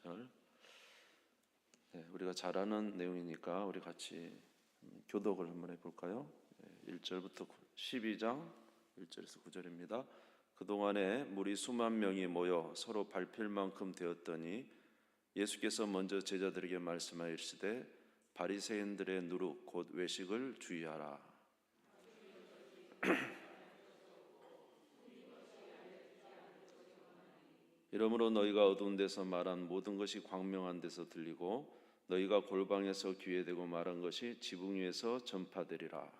절. 우리가 잘 아는 내용이니까 우리 같이 교독을 한번 해볼까요? 1절부터 12장 1절에서 9절입니다. 그동안에 무리 수만 명이 모여 서로 밟힐 만큼 되었더니 예수께서 먼저 제자들에게 말씀하시되 바리새인들의 누룩 곧 외식을 주의하라. 이러므로 너희가 어두운 데서 말한 모든 것이 광명한 데서 들리고 너희가 골방에서 귀에 대고 말한 것이 지붕 위에서 전파되리라.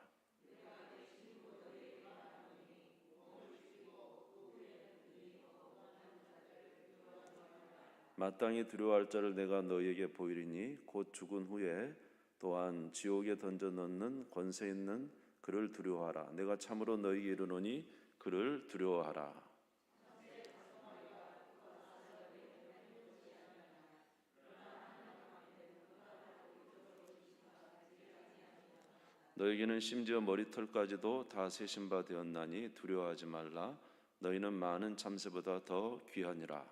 마땅히 두려워할 자를 내가 너희에게 보이리니 곧 죽은 후에 또한 지옥에 던져 넣는 권세 있는 그를 두려워하라. 내가 참으로 너희에게 이르노니 그를 두려워하라. 너에게는 심지어 머리털까지도 다 세신 바 되었나니 두려워하지 말라. 너희는 많은 참새보다 더 귀하니라.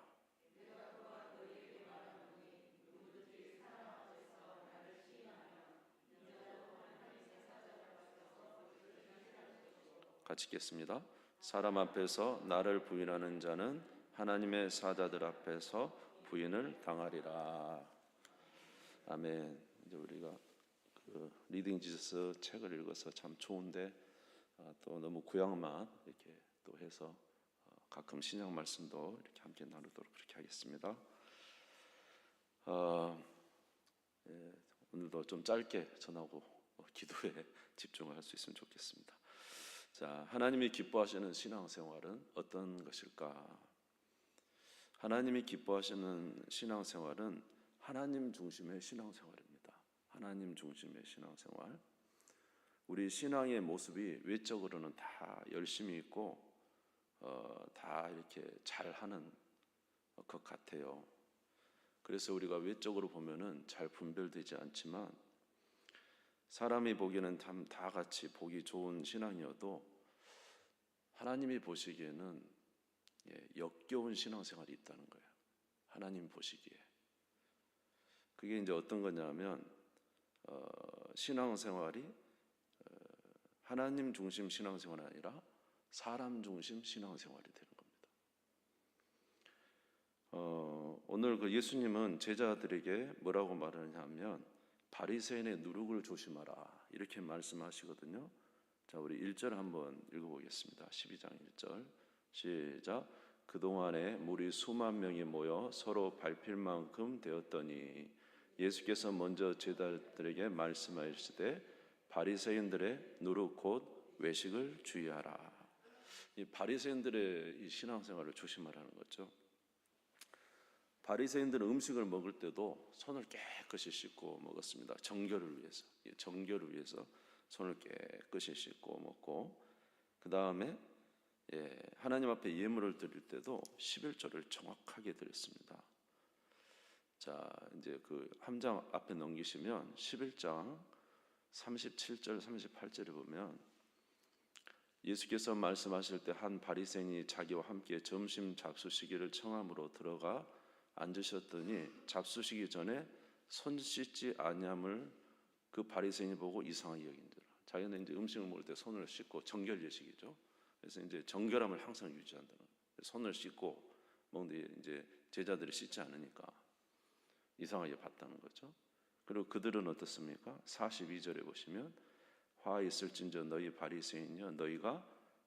같이 읽겠습니다. 사람 앞에서 나를 부인하는 자는 하나님의 사자들 앞에서 부인을 당하리라. 아멘. 이제 우리가 리딩 지저스 책을 읽어서 참 좋은데 또 너무 구약만 이렇게 또 해서 가끔 신약 말씀도 이렇게 함께 나누도록 그렇게 하겠습니다. 오늘도 좀 짧게 전하고 기도에 집중을 할 수 있으면 좋겠습니다. 자, 하나님이 기뻐하시는 신앙생활은 어떤 것일까? 하나님이 기뻐하시는 신앙생활은 하나님 중심의 신앙생활입니다. 하나님 중심의 신앙생활. 우리 신앙의 모습이 외적으로는 다 열심히 있고 다 이렇게 잘하는 것 같아요. 그래서 우리가 외적으로 보면은 잘 분별되지 않지만 사람이 보기에는 다 같이 보기 좋은 신앙이어도 하나님이 보시기에는 역겨운 신앙생활이 있다는 거예요. 하나님 보시기에. 그게 이제 어떤 거냐면 신앙생활이 하나님 중심 신앙생활이 아니라 사람 중심 신앙생활이 되는 겁니다. 오늘 그 예수님은 제자들에게 뭐라고 말하냐면 바리새인의 누룩을 조심하라 이렇게 말씀하시거든요. 자, 우리 1절 한번 읽어보겠습니다. 12장 1절 시작. 그동안에 무리 수만 명이 모여 서로 밟힐 만큼 되었더니 예수께서 먼저 제자들에게 말씀하시되 바리새인들의 누룩 곧 외식을 주의하라. 이 바리새인들의 이 신앙생활을 조심하라는 거죠. 바리새인들은 음식을 먹을 때도 손을 깨끗이 씻고 먹었습니다. 정결을 위해서 손을 깨끗이 씻고 먹고, 그 다음에 하나님 앞에 예물을 드릴 때도 11조를 정확하게 드렸습니다. 자, 이제 그 한 장 앞에 넘기시면 11장 37절 38절에 보면 예수께서 말씀하실 때 한 바리새인이 자기와 함께 점심 잡수시기를 청함으로 들어가 앉으셨더니 잡수시기 전에 손 씻지 아니함을 그 바리새인이 보고 이상하게 여긴지라. 자기는 이제 음식을 먹을 때 손을 씻고 정결 예식이죠. 그래서 이제 정결함을 항상 유지한다는 거예요. 손을 씻고 먹는데 이제 제자들이 씻지 않으니까 이상하게 봤다는 거죠. 그리고 그들은 어떻습니까? 42절에 보시면 화 있을진저 너희 바리새인이여 너희가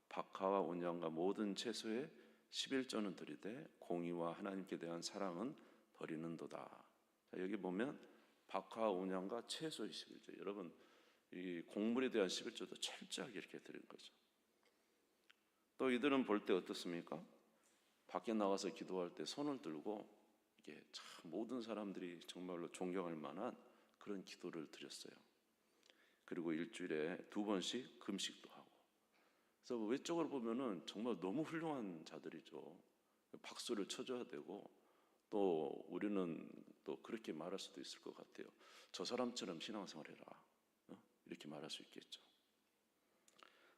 박하와 온양과 모든 채소에 11조는 드리되 공의와 하나님께 대한 사랑은 버리는도다. 자, 여기 보면 박하와 온양과 채소의 11조. 여러분 이 곡물에 대한 11조도 철저하게 이렇게 드린 거죠. 또 이들은 볼 때 어떻습니까? 밖에 나가서 기도할 때 손을 들고 이게 참 모든 사람들이 정말로 존경할 만한 그런 기도를 드렸어요. 그리고 일주일에 2번씩 금식도 하고. 그래서 외적으로 보면은 정말 너무 훌륭한 자들이죠. 박수를 쳐줘야 되고, 또 우리는 또 그렇게 말할 수도 있을 것 같아요. 저 사람처럼 신앙생활 해라. 이렇게 말할 수 있겠죠.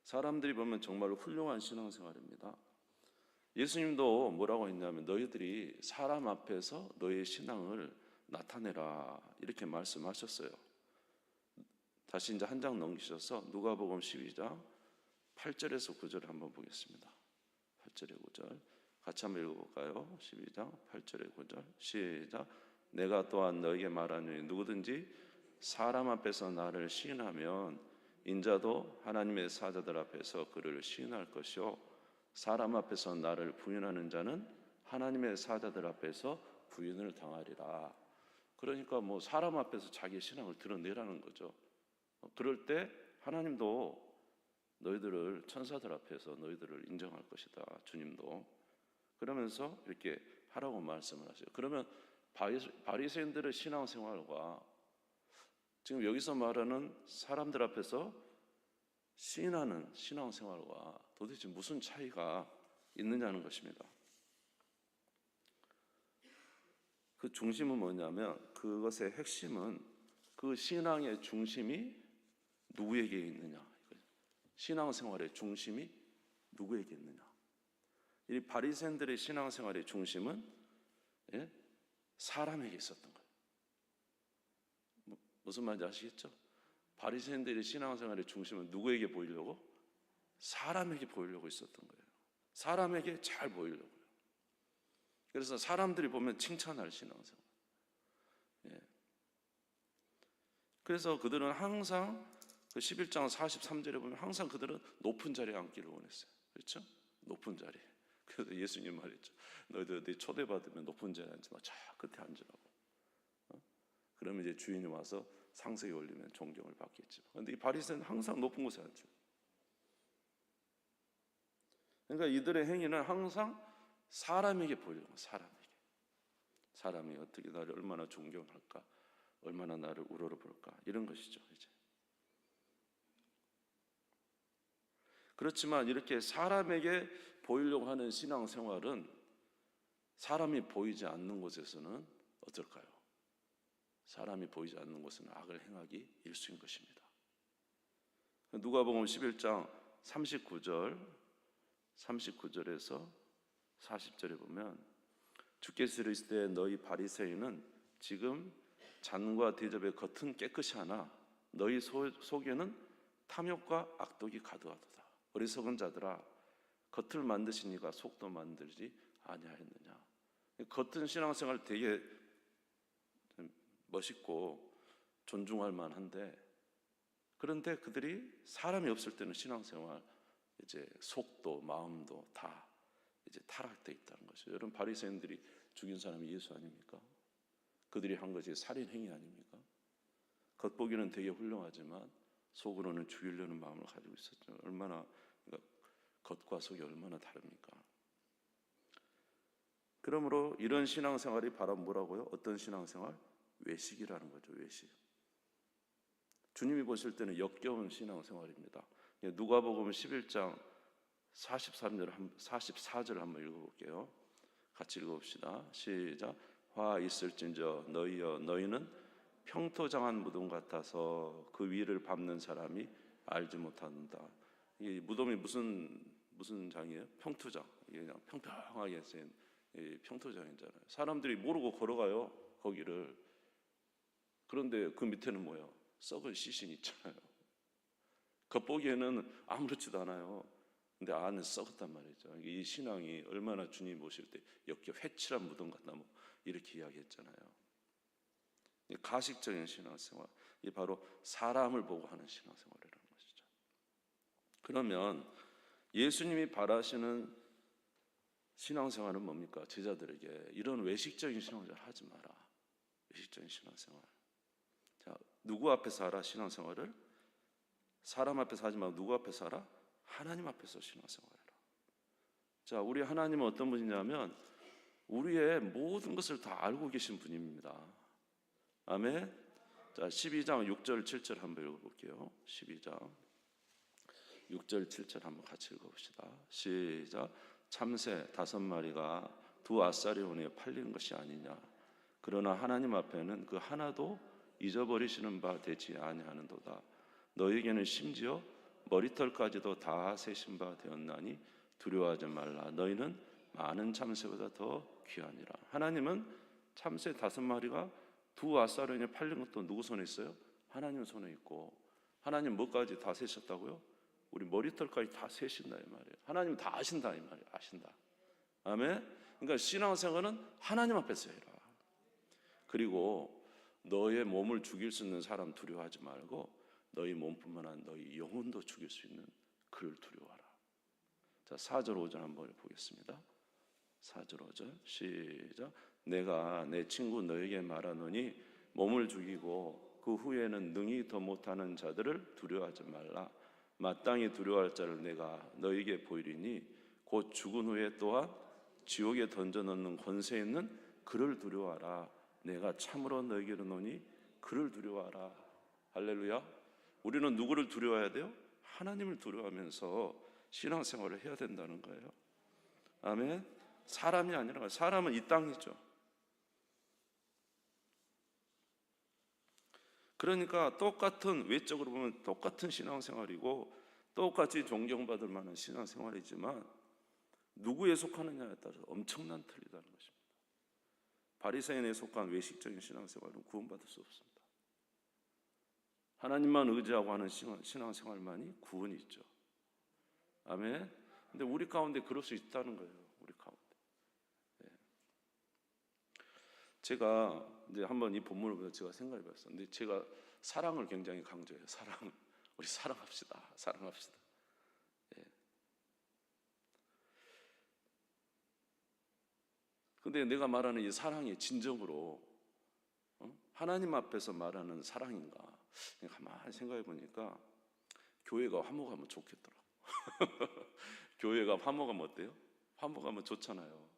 사람들이 보면 정말로 훌륭한 신앙생활입니다. 예수님도 뭐라고 했냐면 너희들이 사람 앞에서 너의 신앙을 나타내라 이렇게 말씀하셨어요. 다시 이제 한 장 넘기셔서 누가복음 12장 8절에서 9절을 한번 보겠습니다. 8절에 9절 같이 한번 읽어볼까요? 12장 8절에 9절 시작. 내가 또한 너에게 말하노니 누구든지 사람 앞에서 나를 시인하면 인자도 하나님의 사자들 앞에서 그를 시인할 것이요 사람 앞에서 나를 부인하는 자는 하나님의 사자들 앞에서 부인을 당하리라. 그러니까 뭐 사람 앞에서 자기의 신앙을 드러내라는 거죠. 그럴 때 하나님도 너희들을 천사들 앞에서 너희들을 인정할 것이다. 주님도 그러면서 이렇게 하라고 말씀을 하세요. 그러면 바리새인들의 신앙생활과 지금 여기서 말하는 사람들 앞에서 시인하는 신앙생활과 도대체 무슨 차이가 있느냐는 것입니다. 그 중심은 뭐냐면 그것의 핵심은 그 신앙의 중심이 누구에게 있느냐. 신앙생활의 중심이 누구에게 있느냐. 이 바리새인들의 신앙생활의 중심은 사람에게 있었던 거예요. 무슨 말인지 아시겠죠? 바리새인들의 신앙생활의 중심은 누구에게 보이려고? 사람에게 보이려고 있었던 거예요. 사람에게 잘 보이려고요. 그래서 사람들이 보면 칭찬할 신앙생활. 그래서 그들은 항상 그 11장 43절에 보면 항상 그들은 높은 자리에 앉기를 원했어요. 그렇죠? 높은 자리. 그래서 예수님 말했죠. 너희들 어디 초대받으면 높은 자리에 앉지 마. 저 끝에 앉으라고. 그러면 이제 주인이 와서 상석에 올리면 존경을 받겠죠. 그런데 이 바리새인은 항상 높은 곳에 앉죠. 그러니까 이들의 행위는 항상 사람에게 보이려고. 사람이 어떻게 나를 얼마나 존경할까, 얼마나 나를 우러러볼까 이런 것이죠. 이제 그렇지만 이렇게 사람에게 보이려고 하는 신앙생활은 사람이 보이지 않는 곳에서는 어떨까요? 사람이 보이지 않는 곳은 악을 행하기 일수인 것입니다. 누가복음 11장 39절에서 40절에 보면 주께서 이르시되 너희 바리새인은 지금 잔과 대접의 겉은 깨끗이 하나 너희 속에는 탐욕과 악독이 가득하도다. 어리석은 자들아 겉을 만드시니가 속도 만들지 아니하였느냐. 겉은 신앙생활 되게 멋있고 존중할 만한데 그런데 그들이 사람이 없을 때는 신앙생활 이제 속도 마음도 다 이제 타락되어 있다는 것이죠. 여러분 바리새인들이 죽인 사람이 예수 아닙니까? 그들이 한 것이 살인 행위 아닙니까? 겉보기는 되게 훌륭하지만 속으로는 죽이려는 마음을 가지고 있었죠. 얼마나 그러니까 겉과 속이 얼마나 다릅니까? 그러므로 이런 신앙생활이 바로 뭐라고요? 어떤 신앙생활? 외식이라는 거죠. 외식. 주님이 보실 때는 역겨운 신앙생활입니다. 누가복음 11장 44절 한번 읽어볼게요. 같이 읽어봅시다. 시작. 화 있을진저 너희여 너희는 평토장한 무덤 같아서 그 위를 밟는 사람이 알지 못한다. 이 무덤이 무슨 장이에요? 평토장. 이게 그냥 평평하게 쓴 평토장이잖아요. 사람들이 모르고 걸어가요 거기를. 그런데 그 밑에는 뭐예요? 썩은 시신이 있잖아요. 겉보기에는 아무렇지도 않아요. 근데 안은 썩었단 말이죠. 이 신앙이 얼마나 주님 보실 때 역겨 회칠한 무덤 같나 뭐 이렇게 이야기했잖아요. 가식적인 신앙생활, 이 바로 사람을 보고 하는 신앙생활이라는 것이죠. 그러면 예수님이 바라시는 신앙생활은 뭡니까? 제자들에게 이런 외식적인 신앙생활 하지 마라. 외식적인 신앙생활. 자, 누구 앞에서 하라 신앙생활을? 사람 앞에서 하지 말고 누구 앞에서 하라? 하나님 앞에서 신앙생활해라. 자, 우리 하나님은 어떤 분이냐면 우리의 모든 것을 다 알고 계신 분입니다. 아멘. 자, 12장 6절 7절 한번 읽어볼게요. 12장 6절 7절 한번 같이 읽어봅시다. 시작. 참새 5마리가 두 아사리온에 팔린 것이 아니냐. 그러나 하나님 앞에는 그 하나도 잊어버리시는 바 되지 아니하는도다. 너에게는 심지어 머리털까지도 다 세신 바 되었나니 두려워하지 말라. 너희는 많은 참새보다 더 귀하니라. 하나님은 참새 5마리가 두 아사르에 팔린 것도 누구 손에 있어요? 하나님 손에 있고, 하나님 뭐까지 다 세셨다고요? 우리 머리털까지 다 세신다 이 말이에요. 하나님 다 아신다 이 말이에요. 아신다. 아멘. 그러니까 신앙생활은 하나님 앞에서 해라. 그리고 너의 몸을 죽일 수 있는 사람 두려워하지 말고 너희 몸뿐만 아니라 너희 영혼도 죽일 수 있는 그를 두려워하라. 자, 4절 5절 한번 보겠습니다. 4절 5절 시작. 내가 내 친구 너에게 말하노니 몸을 죽이고 그 후에는 능히 더 못하는 자들을 두려워하지 말라. 마땅히 두려워할 자를 내가 너에게 보이리니 곧 죽은 후에 또한 지옥에 던져넣는 권세 있는 그를 두려워하라. 내가 참으로 너에게 이르노니 그를 두려워하라. 할렐루야. 우리는 누구를 두려워해야 돼요? 하나님을 두려워하면서 신앙생활을 해야 된다는 거예요. 아멘. 사람이 아니라, 사람은 이 땅이죠. 그러니까 똑같은, 외적으로 보면 똑같은 신앙생활이고 똑같이 존경받을 만한 신앙생활이지만 누구에 속하느냐에 따라서 엄청난 틀리다는 것입니다. 바리새인에 속한 외식적인 신앙생활은 구원받을 수 없습니다. 하나님만 의지하고 하는 신앙생활만이 구원이 있죠. 아멘. 근데 우리 가운데 그럴 수 있다는 거예요. 우리 가운데. 네. 제가 이제 한번 이 본문을 보면서 제가 생각해 봤어요. 근데 제가 사랑을 굉장히 강조해요. 사랑. 우리 사랑합시다. 사랑합시다. 예. 근데 내가 말하는 이 사랑이 진정으로 하나님 앞에서 말하는 사랑인가? 가만히 생각해 보니까 교회가 화목하면 좋겠더라고. 교회가 화목하면 어때요? 화목하면 좋잖아요.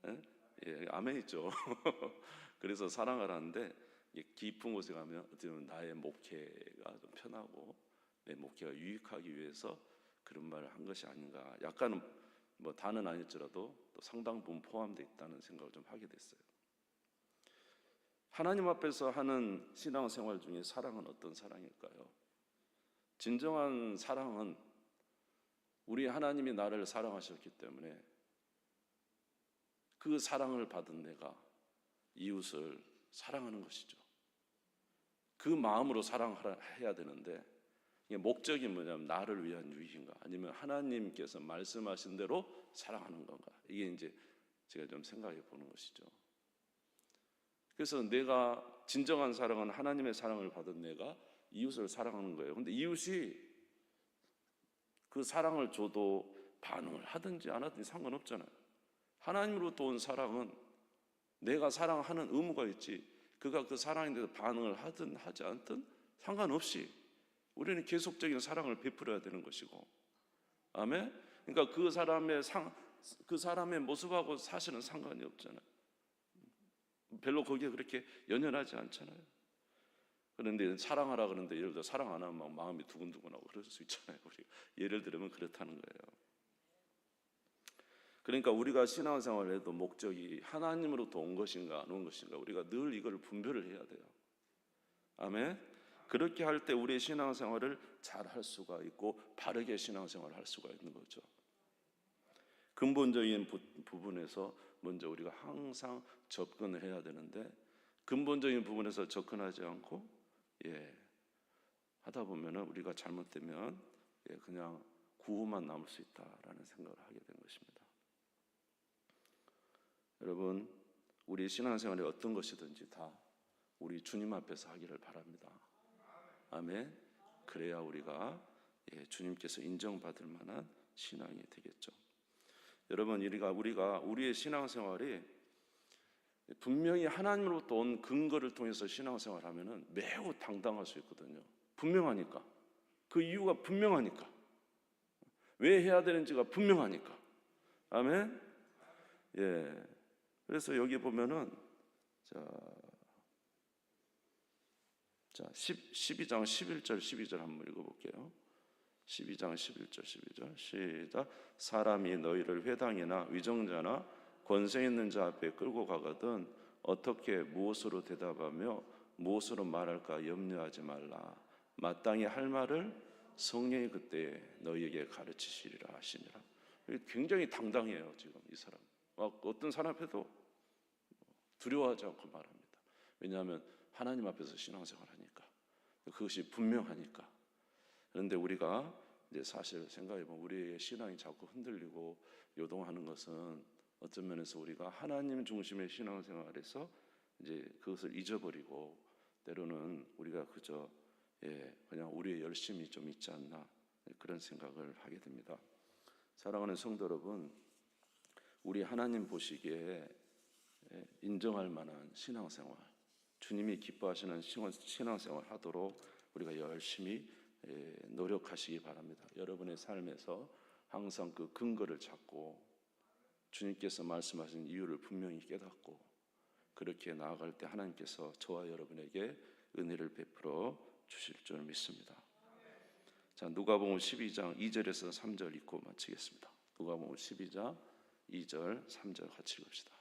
예? 예, 아멘이죠. 그래서 사랑하라는데 깊은 곳에 가면 어떻게 보면 나의 목회가 좀 편하고 내 목회가 유익하기 위해서 그런 말을 한 것이 아닌가. 약간은 뭐 다는 아닐지라도 또 상당 부분 포함되어 있다는 생각을 좀 하게 됐어요. 하나님 앞에서 하는 신앙생활 중에 사랑은 어떤 사랑일까요? 진정한 사랑은 우리 하나님이 나를 사랑하셨기 때문에 그 사랑을 받은 내가 이웃을 사랑하는 것이죠. 그 마음으로 사랑해야 되는데 이게 목적이 뭐냐면 나를 위한 유익인가 아니면 하나님께서 말씀하신 대로 사랑하는 건가, 이게 이제 제가 좀 생각해 보는 것이죠. 그래서 내가 진정한 사랑은 하나님의 사랑을 받은 내가 이웃을 사랑하는 거예요. 근데 이웃이 그 사랑을 줘도 반응을 하든지 안 하든지 상관없잖아요. 하나님으로부터 온 사랑은 내가 사랑하는 의무가 있지, 그가 그 사랑에 대해서 반응을 하든 하지 않든 상관없이 우리는 계속적인 사랑을 베풀어야 되는 것이고, 아멘. 그러니까 그 사람의 모습하고 사실은 상관이 없잖아요. 별로 거기에 그렇게 연연하지 않잖아요. 그런데 사랑하라 그러는데 예를 들어 사랑 안 하면 막 마음이 두근두근하고 그럴 수 있잖아요. 우리 예를 들면 그렇다는 거예요. 그러니까 우리가 신앙생활을 해도 목적이 하나님으로부터 온 것인가 안 온 것인가 우리가 늘 이걸 분별을 해야 돼요. 아멘. 그렇게 할 때 우리의 신앙생활을 잘 할 수가 있고 바르게 신앙생활을 할 수가 있는 거죠. 근본적인 부분에서 먼저 우리가 항상 접근을 해야 되는데 근본적인 부분에서 접근하지 않고 하다 보면은 우리가 잘못되면 그냥 구호만 남을 수 있다라는 생각을 하게 된 것입니다. 여러분, 우리 신앙생활에 어떤 것이든지 다 우리 주님 앞에서 하기를 바랍니다. 아멘. 그래야 우리가 주님께서 인정받을 만한 신앙이 되겠죠. 여러분, 우리가 우리의 신앙생활이 분명히 하나님으로부터 온 근거를 통해서 신앙생활하면은 매우 당당할 수 있거든요. 분명하니까. 그 이유가 분명하니까. 왜 해야 되는지가 분명하니까. 아멘. 그래서 여기 보면은 12장 11절 12절 한번 읽어볼게요. 12장 11절 12절 시작. 사람이 너희를 회당이나 위정자나 권세 있는 자 앞에 끌고 가거든 어떻게 무엇으로 대답하며 무엇으로 말할까 염려하지 말라. 마땅히 할 말을 성령이 그때 너희에게 가르치시리라 하시니라. 굉장히 당당해요. 지금 이 사람 막 어떤 사람 앞에도 두려워하지 않고 말합니다. 왜냐하면 하나님 앞에서 신앙생활하니까, 그것이 분명하니까. 그런데 우리가 이제 사실 생각해보면 우리의 신앙이 자꾸 흔들리고 요동하는 것은 어떤 면에서 우리가 하나님 중심의 신앙생활에서 이제 그것을 잊어버리고, 때로는 우리가 그저 그냥 우리의 열심이 좀 있지 않나, 그런 생각을 하게 됩니다. 사랑하는 성도 여러분, 우리 하나님 보시기에 인정할 만한 신앙생활, 주님이 기뻐하시는 신앙생활 하도록 우리가 열심히 노력하시기 바랍니다. 여러분의 삶에서 항상 그 근거를 찾고 주님께서 말씀하신 이유를 분명히 깨닫고 그렇게 나아갈 때 하나님께서 저와 여러분에게 은혜를 베풀어 주실 줄 믿습니다. 자, 누가복음 12장 2절에서 3절 읽고 마치겠습니다. 누가복음 12장 2절 3절 같이 읽읍시다.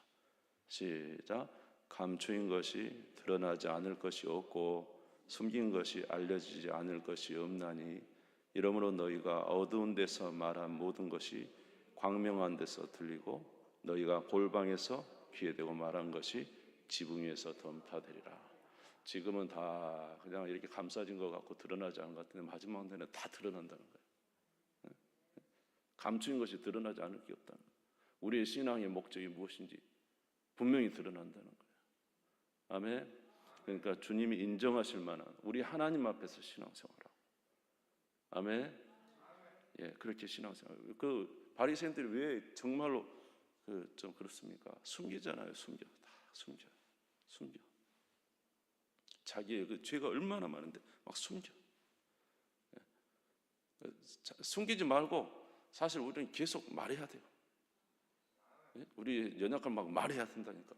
시작. 감추인 것이 드러나지 않을 것이 없고 숨긴 것이 알려지지 않을 것이 없나니, 이러므로 너희가 어두운 데서 말한 모든 것이 광명한 데서 들리고 너희가 골방에서 귀에 대고 말한 것이 지붕 위에서 덤타되리라. 지금은 다 그냥 이렇게 감싸진 것 같고 드러나지 않은 것 같은데 마지막 때는 다 드러난다는 거예요. 감추인 것이 드러나지 않을 게 없다는 거예요. 우리의 신앙의 목적이 무엇인지 분명히 드러난다는 거예요. 아멘. 그러니까 주님이 인정하실 만한 우리 하나님 앞에서 신앙생활하고, 아멘. 그렇게 신앙생활. 그 바리새인들이 왜 정말로 좀 그렇습니까? 숨기잖아요. 숨겨. 다 숨겨. 자기의 그 죄가 얼마나 많은데 막 숨겨. 숨기지 말고 사실 우리는 계속 말해야 돼요. 우리 연약한 막 말해야 된다니까.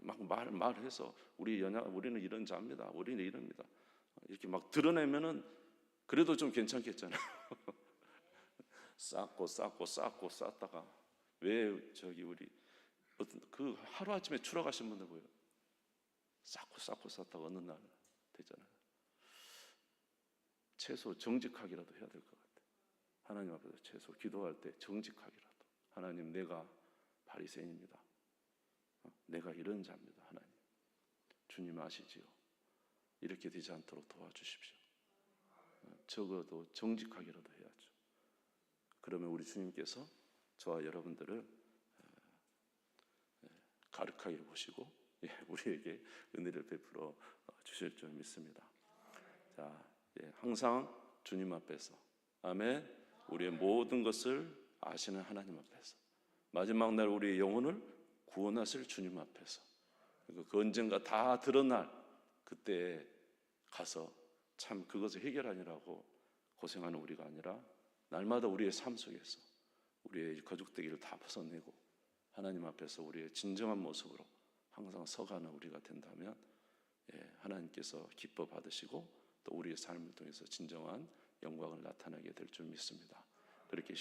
막 말해서 우리는 이런 자입니다. 우리는 이럽니다. 이렇게 막 드러내면은 그래도 좀 괜찮겠잖아요. 쌓다가 왜 우리 어떤 그 하루 아침에 추락하신 분들 보여요. 쌓다가 어느 날 되잖아요. 최소 정직하기라도 해야 될 것 같아요. 하나님 앞에서 최소 기도할 때 정직하기라도, 하나님 내가 바리새인입니다. 내가 이런 자입니다. 하나님 주님 아시지요? 이렇게 되지 않도록 도와주십시오. 적어도 정직하기라도 해야죠. 그러면 우리 주님께서 저와 여러분들을 가득하게 보시고 우리에게 은혜를 베풀어 주실 줄 믿습니다. 자, 항상 주님 앞에서, 아멘, 우리의 모든 것을 아시는 하나님 앞에서, 마지막 날 우리의 영혼을 구원하실 주님 앞에서, 그 언젠가 다 드러날 그때 가서 참 그것을 해결하느라고 고생하는 우리가 아니라, 날마다 우리의 삶 속에서 우리의 거죽대기를 다 벗어내고 하나님 앞에서 우리의 진정한 모습으로 항상 서가는 우리가 된다면 하나님께서 기뻐 받으시고 또 우리의 삶을 통해서 진정한 영광을 나타내게 될 줄 믿습니다. 그렇게